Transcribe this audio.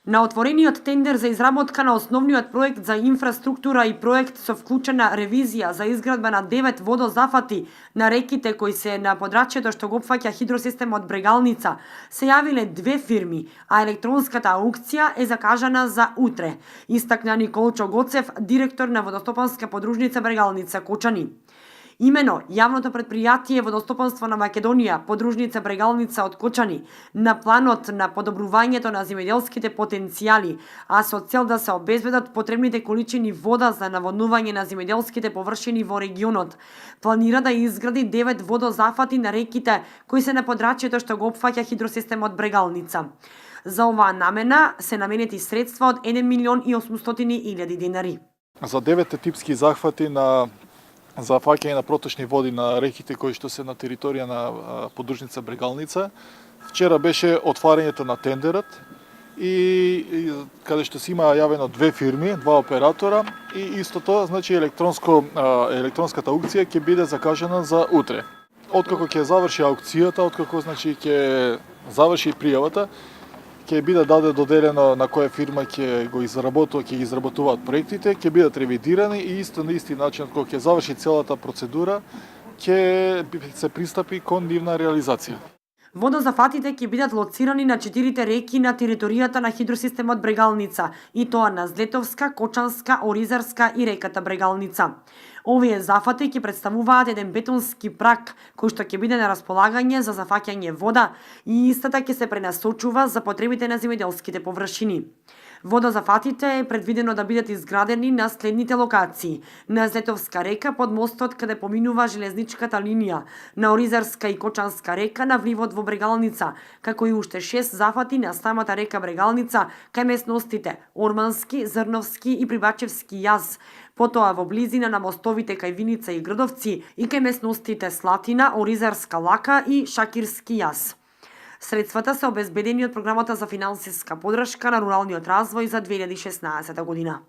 На отворениот тендер за изработка на основниот проект за инфраструктура и проект со вклучена ревизија за изградба на 9 водозафати на реките кои се на подрачјето што го опфаќа хидросистемот Брегалница, се јавиле две фирми, а електронската аукција е закажана за утре, истакна Николчо Гоцев, директор на водостопанска подружница Брегалница Кочани. Имено, јавното предпријатие Водостопанство на Македонија, подружница Брегалница од Кочани, на планот на подобрувањето на земјоделските потенцијали, а со цел да се обезбедат потребните количини вода за наводнување на земјоделските површини во регионот, планира да изгради 9 водозафати на реките кои се на подрачјето што го опфаќа хидросистемот Брегалница. За оваа намена се наменети средства од 1.800.000 денари. За 9 типски захвати за фаќање на проточни води на реките кои што се на територија на подружница Брегалница. Вчера беше отварањето на тендерот и каде што се има јавено две фирми, два оператора и истото, значи електронската аукција ќе биде закажана за утре. Откако ќе заврши аукцијата, откако значи ќе заврши пријавата, ќе биде доделено на која фирма ќе ги изработуваат проектите, ќе бидат ревидирани и на исти начин кога ќе заврши целата процедура, ќе се пристапи кон нивна реализација. Водозафатите ќе бидат лоцирани на 4 реки на територијата на хидросистемот Брегалница, и тоа на Злетовска, Кочанска, Оризарска и реката Брегалница. Овие зафати ќе представуваат еден бетонски прак кој што ќе биде на располагање за зафаќање вода и истата ќе се пренасочува за потребите на земјоделските површини. Водозафатите е предвидено да бидат изградени на следните локации: на Злетовска река под мостот каде поминува железничката линија, на Оризарска и Кочанска река на вливот во Брегалница, како и уште 6 зафати на самата река Брегалница кај местностите Ормански, Зрновски и Прибачевски јаз, потоа во близина на мостовите кај Виница и Грдовци и кај местностите Слатина, Оризарска лака и Шакирски јаз. Средствата се обезбедени од програмата за финансиска поддршка на руралниот развој за 2016 година.